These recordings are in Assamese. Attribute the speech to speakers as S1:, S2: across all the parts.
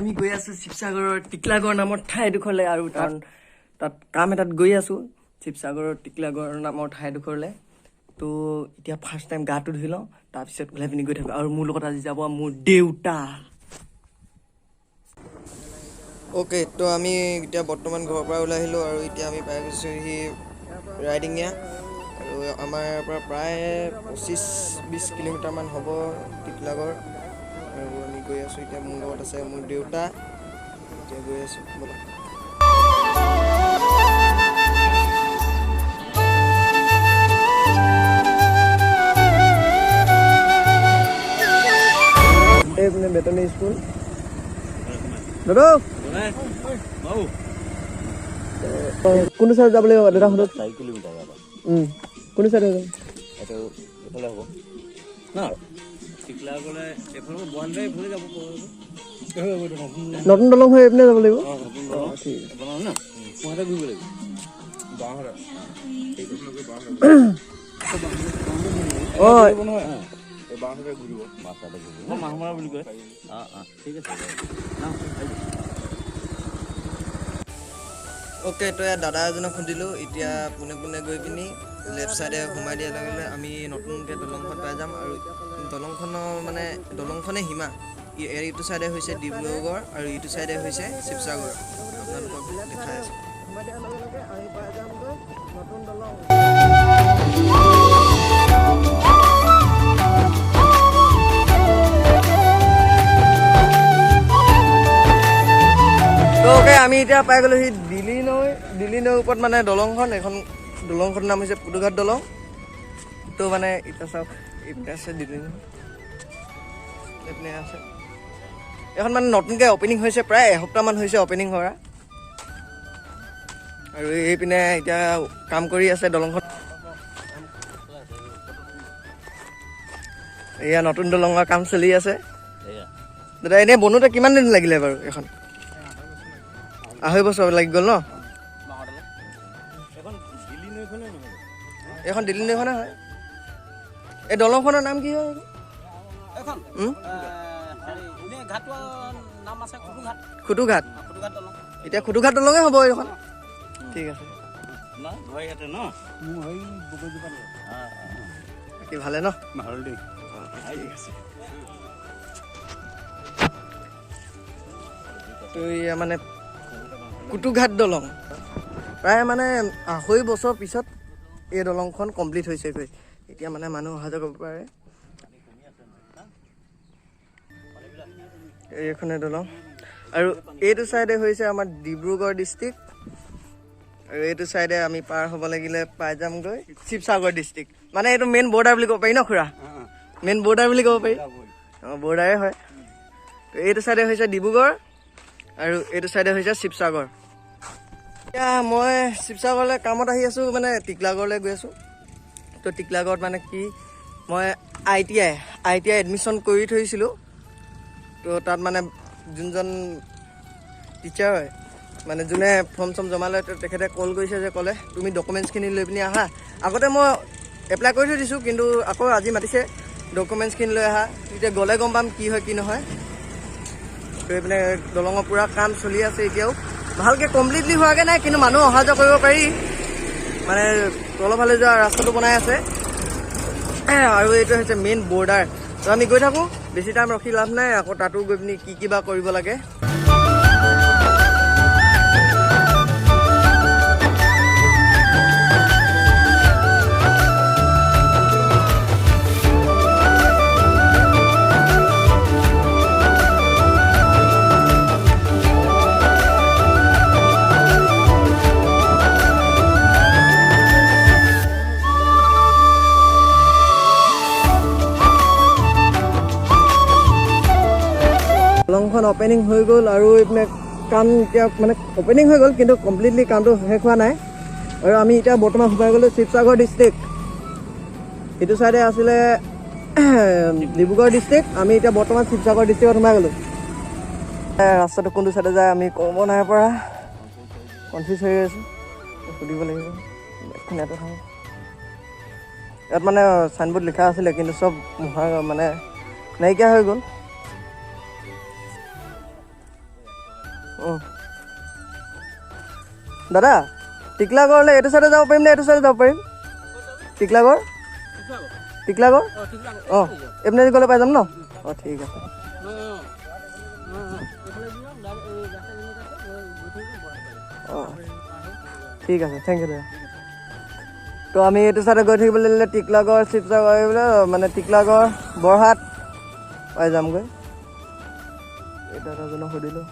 S1: আমি গৈ আছো শিৱসাগৰৰ টিকলাগড় নামৰ ঠাইডোখৰলৈ আৰু তাত কাম এটাত গৈ আছো শিৱসাগৰৰ টিকলাগড় নামৰ ঠাইডোখৰলৈ। তো এতিয়া ফাৰ্ষ্ট টাইম গাটো ধুই লওঁ, তাৰপিছত ওলাই পিনি গৈ থাকোঁ। আৰু মোৰ লগত আজি যাব মোৰ দেউতা। অ'কে, তো আমি এতিয়া বৰ্তমান ঘৰৰ পৰা ওলাই আহিলোঁ আৰু এতিয়া আমি পাই গৈছোঁহি ৰাইডিঙীয়া। আৰু আমাৰ ইয়াৰ পৰা প্ৰায় 25-20 কিলোমিটাৰমান হ'ব টিকলাগড়। আৰু আমি গৈ আছোঁ এতিয়া। মোৰ লগত আছে মোৰ দেউতা। এতিয়া গৈ আছোঁ ব'লক। এইপিনে বেতনী স্কুল দাদা কোনটো চাইড যাব লাগিব দাদা? 4 কিলোমিটাৰ যাব। কোনটো চাইড যাব? এইটো এইফালে হ'ব না, টিকলাগড়লে এইফালে বন্ধে এইফালে যাব পাৰিব। নতুন দলং হৈ এইপিনে যাব লাগিব। ঠিক আছে বনাও না, পুৱাতে ঘূৰিব লাগিব। বাঁহৰা বাঁহৰে ঘূৰিব, মাছাতে ঘূৰিব, মাহমৰা বুলি কয়। ঠিক আছে। অ'কে, তো ইয়াত দাদা এজনক সুধিলোঁ। এতিয়া পোনে পোনে গৈ পিনি লেফ্ট ছাইডে সোমাই দিয়াৰ লগে লগে আমি নতুনকৈ দলংখন পাই যাম। আৰু দলংখনে সীমা। এইটো ছাইডে হৈছে ডিব্ৰুগড় আৰু ইটো ছাইডে হৈছে শিৱসাগৰ। আপোনালোকক দেখাই আছোঁ। সোমাই দিয়াৰ লগে লগে আমি পাই যামগৈ নতুন দলং। ওকে, আমি এতিয়া পাই গ'লোহি দিল্লী নৈৰ ওপৰত মানে দলংখন। এইখন দলংখনৰ নাম হৈছে পুতুঘাট দলং। তো মানে এতিয়া চাওক, এইপিনে আছে দিল্লী নৈ, এইপিনে আছে। এইখন মানে নতুনকৈ অ'পেনিং হৈছে, প্ৰায় এসপ্তাহমান হৈছে অ'পেনিং হোৱা। আৰু এইপিনে এতিয়া কাম কৰি আছে দলংখন। এয়া নতুন দলঙৰ কাম চলি আছে। দাদা এনেই বনোতে কিমান দিন লাগিলে বাৰু? এইখন 2.5 বছৰ লাগি গ'ল ন? এইখন দিল্লী নৈখনে হয়। এই দলংখনৰ নাম কি হয়? খুটুঘাট। এতিয়া খুটুঘাট দলঙে হ'ব এইখন। ঠিক আছে। বাকী ভালে ন? ঠিক আছে। তো এয়া মানে খুটুঘাট দলং। প্ৰায় মানে 2.5 বছৰ পিছত এই দলংখন কমপ্লিট হৈছেগৈ। এতিয়া মানে মানুহ অহা যোৱা কৰিব পাৰে। এইখনে দলং। আৰু এইটো ছাইডে হৈছে আমাৰ ডিব্ৰুগড় ডিষ্ট্ৰিক্ট। আৰু এইটো ছাইডে আমি পাৰ হ'ব লাগিলে পাই যামগৈ শিৱসাগৰ ডিষ্ট্ৰিক্ট। মানে এইটো মেইন বৰ্ডাৰ বুলি ক'ব পাৰি ন খুৰা? মেইন বৰ্ডাৰ বুলি ক'ব পাৰি। বৰ্ডাৰে হয়। এইটো ছাইডে হৈছে ডিব্ৰুগড় আৰু এইটো ছাইডে হৈছে শিৱসাগৰ। এতিয়া মই শিৱসাগৰলৈ কামত আহি আছোঁ, মানে টিকলাগড়লৈ গৈ আছোঁ। তো টিকলাগড়ত মানে কি, মই ITI এডমিশ্যন কৰি থৈছিলোঁ। তো তাত মানে যোনজন টিচাৰ হয়, মানে যোনে ফৰ্ম চৰ্ম জমা লয়, তেখেতে কল কৰিছে যে ক'লে তুমি ডকুমেণ্টছখিনি লৈ পিনি আহা। আগতে মই এপ্লাই কৰি থৈ দিছোঁ, কিন্তু আকৌ আজি মাতিছে ডকুমেণ্টছখিনি লৈ আহা। এতিয়া গ'লে গম পাম কি হয় কি নহয়। তো এইপিনে দলঙৰ পূৰা কাম চলি আছে এতিয়াও। ভালকৈ কমপ্লিটলি হোৱাগৈ নাই, কিন্তু মানুহ অহা যোৱা কৰিব পাৰি। মানে তলৰ ফালে যোৱা ৰাস্তাটো বনাই আছে। আৰু এইটো হৈছে মেইন বৰ্ডাৰ। তো আমি গৈ থাকোঁ, বেছি টাইম ৰখি লাভ নাই। আকৌ তাতো গৈ পিনি কি বা কৰিব লাগে। দলংখন অ'পেনিং হৈ গ'ল আৰু এইপিনে কাম এতিয়া মানে অ'পেনিং হৈ গ'ল, কিন্তু কমপ্লিটলি কামটো শেষ হোৱা নাই। আৰু আমি এতিয়া বৰ্তমান সোমাই গ'লোঁ শিৱসাগৰ ডিষ্ট্ৰিক্ট। এইটো ছাইডে আছিলে ডিব্ৰুগড় ডিষ্ট্ৰিক্ট। আমি এতিয়া বৰ্তমান শিৱসাগৰ ডিষ্ট্ৰিক্টত সোমাই গ'লোঁ। ৰাস্তাটো কোনটো ছাইডে যায় আমি ক'ব নাই পৰা, কনফিউজ হৈ আছোঁ। সুধিব লাগিব। ইয়াত মানে চাইনবোৰ্ড লিখা আছিলে, কিন্তু চব মানে নাইকিয়া হৈ গ'ল। দাদা টিকলাগড়লৈ এইটো চাইডে যাব পাৰিম নে এইটো চাইডে যাব পাৰিম টিকলাগড় অঁ এইপিনে গ'লে পাই যাম ন অঁ ঠিক আছে অঁ ঠিক আছে থেংক ইউ দাদা তো আমি এইটো চাইডে গৈ থাকিবলৈ লাগিলে টিকলাগড় শিৱসাগৰ এইবিলাক মানে টিকলাগড় বৰহাট পাই যামগৈ এই দাদাজনক সুধিলোঁ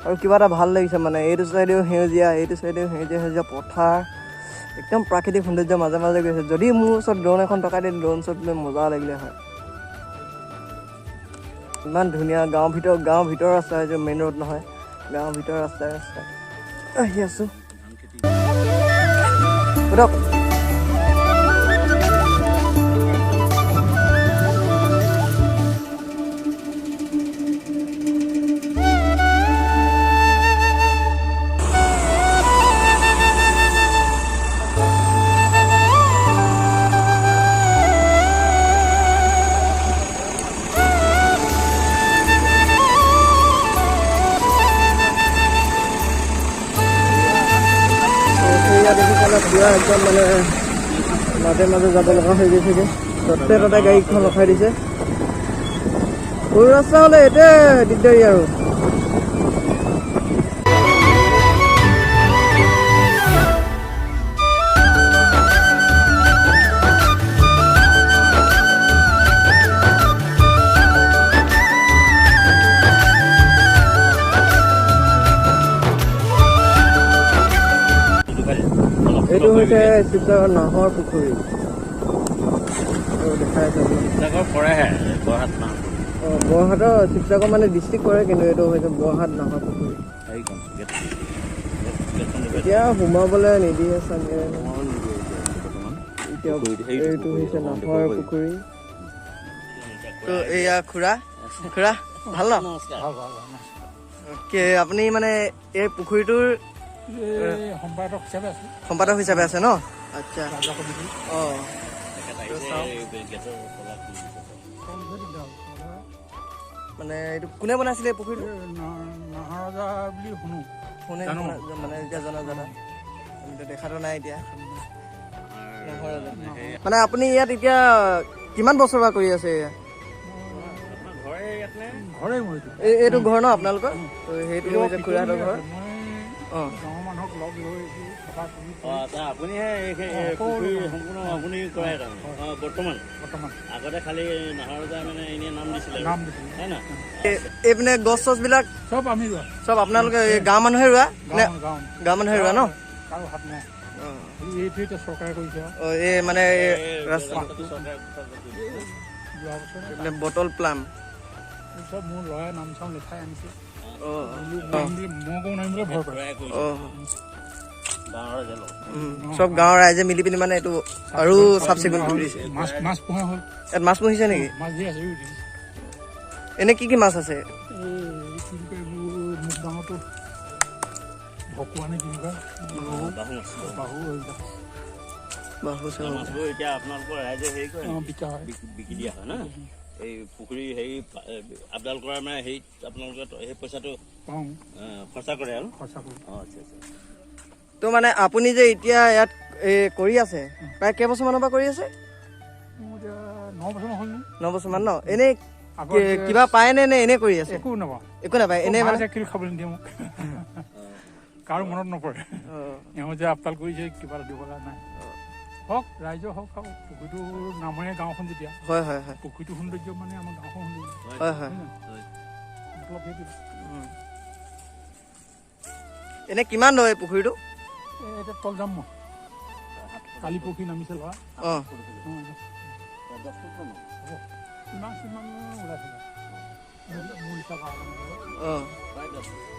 S1: আৰু কিবা এটা ভাল লাগিছে মানে এইটো চাইডেও সেউজীয়া এইটো চাইডেও সেউজীয়া পথাৰ একদম প্ৰাকৃতিক সৌন্দৰ্য মাজে মাজে গৈছে যদি মোৰ ওচৰত ড্ৰোন এখন টকাই দিয়ে ড্ৰোন শ্বট লৈ মজা লাগিলে হয় ইমান ধুনীয়া গাঁৱৰ ভিতৰৰ ৰাস্তা হৈছে মেইন ৰোড নহয় গাঁৱৰ ভিতৰৰ ৰাস্তাই আহি আছোঁ সোধক পুৰা একদম মানে মাজে মাজে যাব লগা হৈ গৈছেগৈ ততে ততে গাড়ীখন ৰখাই দিছে সৰু ৰাস্তা হ'লে এইটোৱে দিগদাৰী আৰু এইটো হৈছে শিৱসাগৰ নাহৰ পুখুৰী দেখাই আছে বৰহাটৰ শিৱসাগৰ মানে ডিষ্ট্ৰিক্ট পৰে কিন্তু এইটো হৈছে বৰহাট নাহৰ পুখুৰী এতিয়া সোমাবলৈ নিদিয়ে চাগে এতিয়া এইটো হৈছে নাহৰ পুখুৰী তো এয়া খুৰা ভাল ন আপুনি মানে এই পুখুৰীটোৰ সম্পাদক হিচাপে আছে ন আচ্ছা অঁ মানে এইটো কোনে বনাইছিলে পুখুৰীটো
S2: নাহৰজা বুলি
S1: শুনে মানে এতিয়া জনাজাত আমিতো দেখাটো নাই এতিয়া মানে আপুনি ইয়াত এতিয়া কিমান বছৰৰ পৰা কৰি আছে এইটো ঘৰ ন আপোনালোকৰ সেইটো হৈছে খুৰাহঁতৰ ঘৰ অঁ এইপিনে গছ চছবিলাক চব আপোনালোকে গাঁৱৰ মানুহে ৰোৱা নে গাঁৱৰ মানুহে ৰোৱা ন এই মানে বটল প্লাম
S2: মোৰ ল'ৰাই নাম চাম লিখাই আনিছে
S1: চব গাঁৱৰ ৰাইজে মিলি পিনি মানে এইটো আৰু চাফ চিকুণ কৰি দিছে
S2: মাছ পোহা হ'ল
S1: ইয়াত মাছ পুহিছে নেকি
S2: মাছ দি আছে
S1: এনে কি মাছ আছে
S2: মোক ডাঙৰটো ভকুৱা নে কেনেকুৱা
S1: বাহু
S3: এতিয়া আপোনালোকৰ ৰাইজে হেৰি কৰে বিকি দিয়া হয় না এই পুখুৰী হেৰি আপডাল কৰাৰ মানে হেৰিত আপোনালোকে সেই পইচাটো খৰচা কৰে আৰু
S2: খৰচা কৰোঁ
S3: আচ্ছা আচ্ছা
S1: তো মানে আপুনি যে এতিয়া ইয়াত কৰি আছে প্ৰায় কেইবছৰমানৰ পৰা কৰি আছে 9 বছৰমান ন এনেই কিবা পায় নে এনেই কৰি আছে একো নাপায় এনেই মানে
S2: খাবলৈ নিদিয়ে মোক কাৰো মনত নপৰে এওঁ যে আপডাল কৰিছে কিবা এটা দিবলৈ নাই হওক ৰাইজৰ হওক আৰু পুখুৰীটোৰ নামৰে গাঁওখন যেতিয়া
S1: হয়
S2: পুখুৰীটো সৌন্দৰ্য মানে আমাৰ গাঁওখন সৌন্দৰ্য
S1: হয় এনে কিমান লয় পুখুৰীটো
S2: এতিয়া তল যাম মই কালি পুখুৰী নামিছে ল'ৰা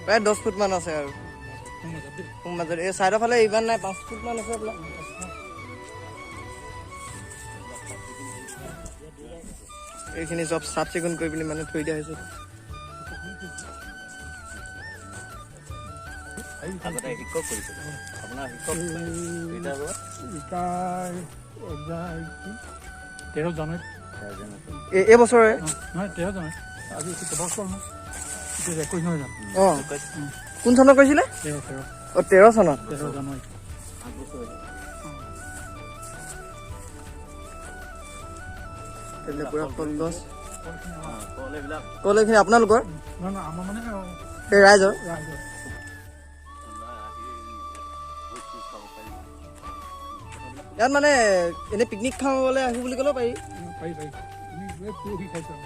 S1: প্ৰায় 10 ফুট মান আছে আৰু মাজত এই চাইডৰ ফালে ইমান নাই 5 ফুট মান আছে বোলা এইখিনি চব চাফ চিকুণ কৰি পিনি মানে থৈ দিয়া হৈছে
S3: শিক্ষক কৰিছে আপোনাৰ শিক্ষক
S2: 13 জানুৱাৰীত
S1: এই বছৰে
S2: নহয় 13 জানুৱাৰীত আজি কেইবছৰ 21 নহয় জানো?
S1: অঁ কোন চনত কৈছিলে? 13 চনত।
S2: 13 জানুৱাৰী।
S1: পুৰা কলগছ
S3: এইবিলাক
S1: কলখিনি আপোনালোকৰ
S2: নহয় আমাৰ মানে
S1: সেই ৰাইজৰ
S2: ৰাইজৰ।
S1: ইয়াত মানে এনেই পিকনিক খাবলৈ আহি বুলি ক'লেও পাৰি।
S2: পাৰি পাৰি। আমি পৰহি খাইছোঁ।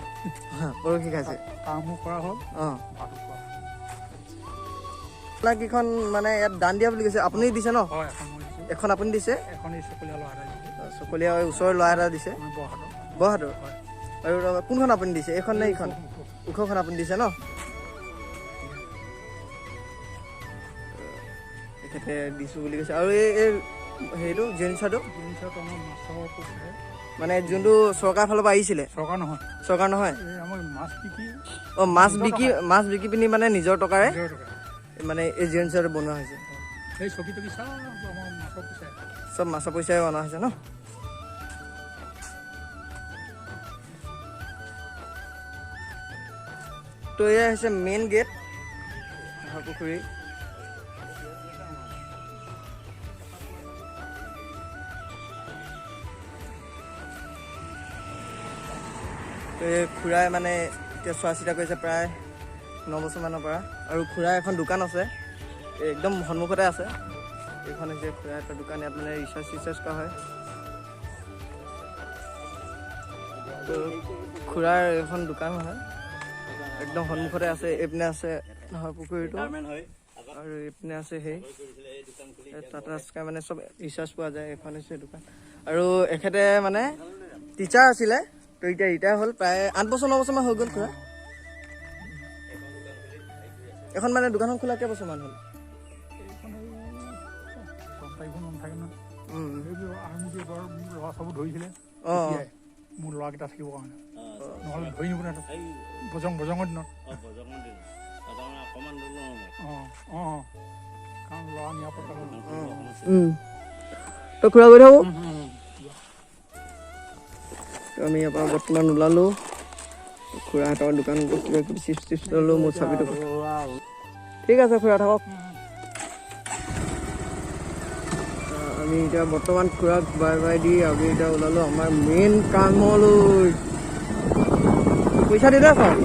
S1: পৰহি খাইছে।
S2: কামো কৰা হ'ল।
S1: অঁ
S2: ভাতো খোৱা হ'ল।
S1: আপোনাক মানে ইয়াত দান দিয়া বুলি কৈছে, আপুনি দিছে ন?
S2: হয় এখন মই দিছোঁ।
S1: এখন আপুনি দিছে,
S2: এখন এই চকলীয়া ল'ৰা এটাই দিছে।
S1: চকলীয়া ওচৰৰ ল'ৰা এটা দিছে,
S2: আমাৰ বৰহাটৰ।
S1: বৰহাটৰ।
S2: হয়।
S1: আৰু কোনখন আপুনি দিছে? এইখন নে এইখন? ওখখন আপুনি দিছে ন? তেখেতে দিছোঁ বুলি কৈছে। আৰু এই হেৰিটো জিৰণিচাটো
S2: জিৰণিচাটো আমাৰ মাছৰ পইচাৰে।
S1: মানে যোনটো চৰকাৰৰ ফালৰ পৰা আহিছিলে?
S2: চৰকাৰ নহয়।
S1: চৰকাৰ নহয়?
S2: এই আমাৰ মাছ বিকি।
S1: অঁ মাছ বিকি পিনি মানে নিজৰ টকাৰে
S2: নিজৰ টকা।
S1: মানে এই জিৰণিচাটো বনোৱা হৈছে।
S2: এই চকী তকী চব আমাৰ মাছৰ পইচাৰে।
S1: চব মাছৰ পইচাৰে বনোৱা হৈছে ন? তো এয়া হৈছে মেইন গেট পুখুৰী। তো এই খুৰাই মানে এতিয়া চোৱা চিতা কৰিছে প্ৰায় 9 বছৰমানৰ পৰা। আৰু খুৰাই এখন দোকান আছে, একদম সন্মুখতে আছে। এইখন হৈছে খুৰা এটা দোকান, ইয়াত মানে ৰিচাৰ্জ কৰা হয়। তো খুৰাৰ এখন দোকান হয়, একদম সন্মুখতে আছে। এইপিনে আছে নহয় পুখুৰীটো, আৰু এইপিনে আছে সেই টাটা স্কাই, মানে চব ৰিচাৰ্জ পোৱা যায়। এখন হৈছে দোকান। আৰু এখেতে মানে টিচাৰ আছিলে, তো এতিয়া ৰিটায়াৰ হ'ল। প্ৰায় 8 বছৰ 9 বছৰমান হৈ গ'ল খুৰা। এখন মানে দোকানখন খোলা কেইবছৰমান হ'ল?
S2: ল'ৰা চাব ধৰিছিলে মোৰ ল'ৰাকেইটা থাকিবৰ কাৰণে, নহ'লে ধৰি নিব নহয়। বজঙৰ দিনত। অঁ কাৰণ ল'ৰা নিৰাপত্তা
S1: তো খুৰা গৈ থাকোঁ। আমি ইয়াৰ পৰা বৰ্তমান ওলালোঁ। খুৰাহঁতৰ দোকান কিবা কিবি চিপছ ল'লোঁ, মোৰ চাবিটো। ঠিক আছে খুৰা, থাকক। আমি এতিয়া বৰ্তমান খুৰাক বাই দি আমি এতিয়া ওলালোঁ আমাৰ মেইন কামলৈ। পইচা দিলে ছাৰ?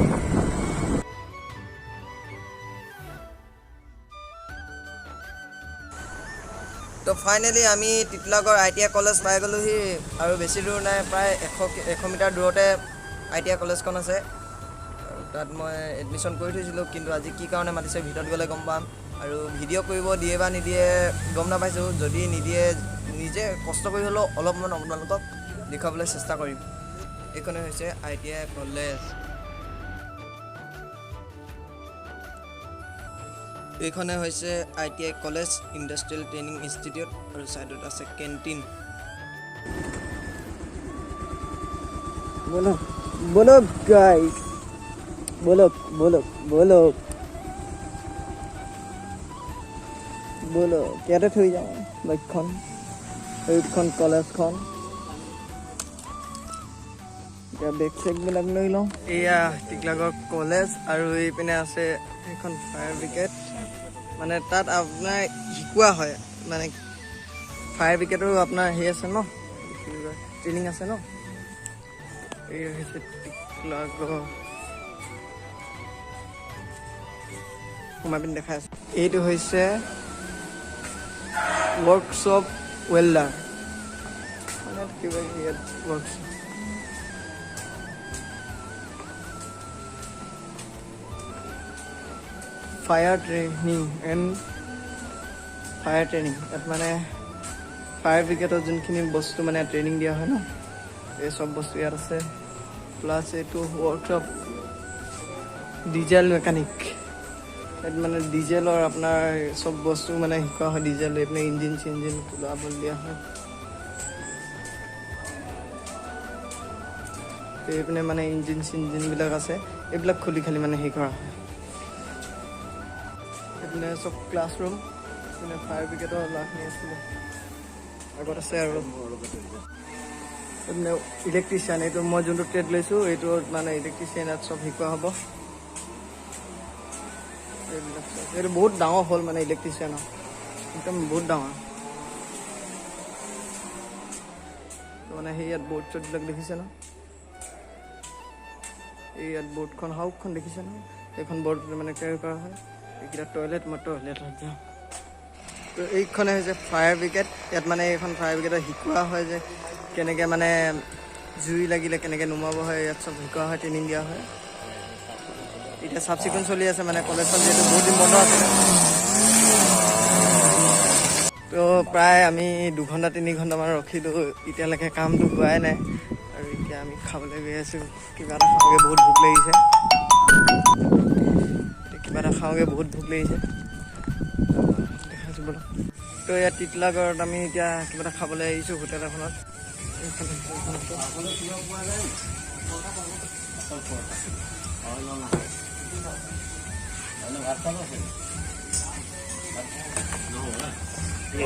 S1: তো ফাইনেলি আমি টিটলাগড় ITI কলেজ পাই গ'লোহি। আৰু বেছি দূৰ নাই, প্ৰায় 100 মিটাৰ দূৰতে ITI কলেজখন আছে। আৰু তাত মই এডমিশ্যন কৰি থৈছিলোঁ, কিন্তু আজি কি কাৰণে মাতিছে ভিতৰত গ'লে গম পাম। আৰু ভিডিঅ' কৰিব দিয়ে বা নিদিয়ে গম নাপাইছোঁ। যদি নিদিয়ে নিজে কষ্ট কৰি হ'লেও অলপমান আপোনালোকক দেখুৱাবলৈ চেষ্টা কৰিম। এইখনে হৈছে ITI কলেজ। এইখনে হৈছে ITI college industrial training institute, আৰু ছাইডত আছে কেণ্টিন। বলক গাইজ, বলক ইয়াতে থৈ যাওঁ বাইকখন, এইখন কলেজখন। এতিয়া বেগ চেগবিলাক লৈ লওঁ। এয়া টিটলাগড় কলেজ, আৰু এইপিনে আছে এইখন ফায়াৰ ব্ৰিগেড। মানে তাত আপোনাৰ শিকোৱা হয়, মানে ফায়াৰ ব্ৰিগেডৰো আপোনাৰ হেৰি আছে ন, ট্ৰেইনিং আছে ন। এই হৈছে টিটলাগড়, সোমাই পিনি দেখাই আছোঁ। এইটো হৈছে ৱৰ্কশ্বপ ৱেল্ডাৰ, মানে কিবা ইয়াত workshop. Fire training and fire training, তাত মানে ফায়াৰ ব্ৰিগেডৰ যোনখিনি বস্তু মানে ট্ৰেইনিং দিয়া হয় ন, এই চব বস্তু ইয়াত আছে। প্লাছ এইটো ৱৰ্কশ্বপ ডিজেল মেকানিক, ইয়াত মানে ডিজেলৰ আপোনাৰ চব বস্তু মানে শিকোৱা হয়। ডিজেল এইপিনে ইঞ্জিন চিঞ্জিন খোলাবলৈ দিয়া হয়। এইপিনে মানে ইঞ্জিন চিঞ্জিনবিলাক আছে, এইবিলাক খুলি খালি মানে হেৰি কৰা হয়। এইপিনে চব ক্লাছৰুম, এইপিনে ফায়াৰ ব্ৰিগেডৰ ল'ৰাখিনি আছিলে আগত আছে। আৰু এইপিনে ইলেক্ট্ৰিচিয়ান, এইটো মই যোনটো ট্ৰেড লৈছোঁ এইটো মানে ইলেক্ট্ৰিচিয়ান, ইয়াত চব শিকোৱা হ'ব। এইটো বহুত ডাঙৰ হ'ল মানে ইলেক্ট্ৰিচিয়ানৰ একদম বহুত ডাঙৰ মানে সেই ইয়াত বৰ্ড চৰ্ডবিলাক দেখিছে ন এই ইয়াত বৰ্ডখন হাউকখন দেখিছে ন এইখন বৰ্ড মানে কেয়াৰ কৰা হয় এইকেইটা টয়লেট মই টয়লেট এতিয়া তো এইখনে হৈছে ফায়াৰ ব্ৰিগেড ইয়াত মানে এইখন ফায়াৰ ব্ৰিগেডত শিকোৱা হয় যে কেনেকৈ মানে জুই লাগিলে কেনেকৈ নুমাব হয় ইয়াত চব শিকোৱা হয় ট্ৰেইনিং দিয়া হয় এতিয়া চাফ চিকুণ চলি আছে মানে কলেজখন যিহেতু বহুত দিন বন্ধ আছিলে তো প্ৰায় আমি 2 ঘণ্টা 3 ঘণ্টামান ৰখিলোঁ এতিয়ালৈকে কামটো হোৱাই নাই আৰু এতিয়া আমি খাবলৈ গৈ আছোঁ কিবা এটা খাওঁগৈ বহুত ভোক লাগিছে দেখাইছোঁ বোলো তো ইয়াত তিতলাগড়ত আমি এতিয়া কিবা এটা খাবলৈ আহিছোঁ হোটেল এখনত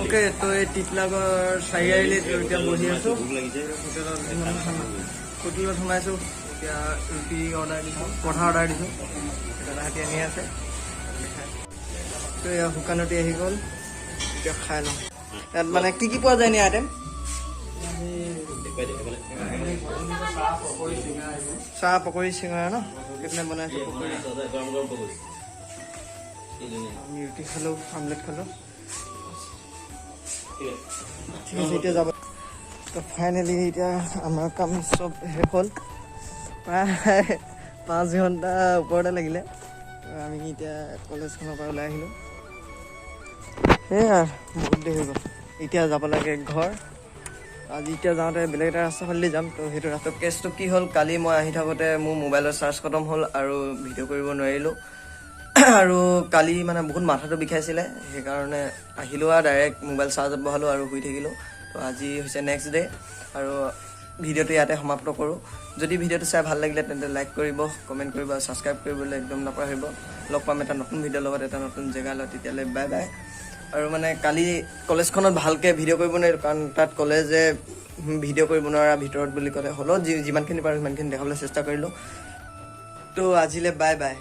S1: অ'কে তো এই তিতলাগড় চাৰিআলিত এতিয়া বহি আছোঁ হোটেলত সোমাইছোঁ এতিয়া ৰুটি অৰ্ডাৰ দিছোঁ পৰঠা অৰ্ডাৰ দিছোঁ দাদাহঁতি আনি আছে তো এয়া শুকান ৰুটি আহি গ'ল এতিয়া খাই লওঁ ইয়াত মানে কি পোৱা যায় নি আইটেম চাহ পকৰি চিঙৰা ন কেনে বনাইছোঁ পকৰি আমি ৰুটি খালোঁ আমলেট খালোঁ ঠিক আছে এতিয়া যাব তো ফাইনেলি এতিয়া আমাৰ কাম চব শেষ হ'ল প্ৰায় 5 ঘণ্টা ওপৰতে লাগিলে আমি এতিয়া কলেজখনৰ পৰা ওলাই আহিলোঁ সেয়া বহুত দেৰি হৈ গ'ল এতিয়া যাব লাগে ঘৰ আজি এতিয়া যাওঁতে বেলেগ এটা ৰাস্তা ফালেদি যাম তো সেইটো ৰাস্তাৰ কেছটো কি হ'ল কালি মই আহি থাকোঁতে মোৰ মোবাইলৰ চাৰ্জ খতম হ'ল আৰু ভিডিঅ' কৰিব নোৱাৰিলোঁ আৰু কালি মানে বহুত মাথাটো বিষাইছিলে সেইকাৰণে আহিলোঁ আৰু ডাইৰেক্ট মোবাইল চাৰ্জত বহালোঁ আৰু শুই থাকিলোঁ তো আজি হৈছে নেক্সট ডে আৰু ভিডিঅ'টো ইয়াতে সমাপ্ত কৰোঁ যদি ভিডিঅ'টো চাই ভাল লাগিলে তেন্তে লাইক কৰিব কমেণ্ট কৰিব আৰু ছাবস্ক্ৰাইব কৰিবলৈ একদম নাপাহৰিব লগ পাম এটা নতুন ভিডিঅ'ৰ লগত এটা নতুন জেগালৈ তেতিয়ালৈ বাই বাই আৰু মানে কালি কলেজখনত ভালকৈ ভিডিঅ' কৰিব নোৱাৰিলোঁ কাৰণ তাত ক'লে যে ভিডিঅ' কৰিব নোৱাৰা ভিতৰত বুলি ক'লে হ'লেও যিমানখিনি পাৰোঁ সিমানখিনি দেখাবলৈ চেষ্টা কৰিলোঁ তো আজিলৈ বাই বাই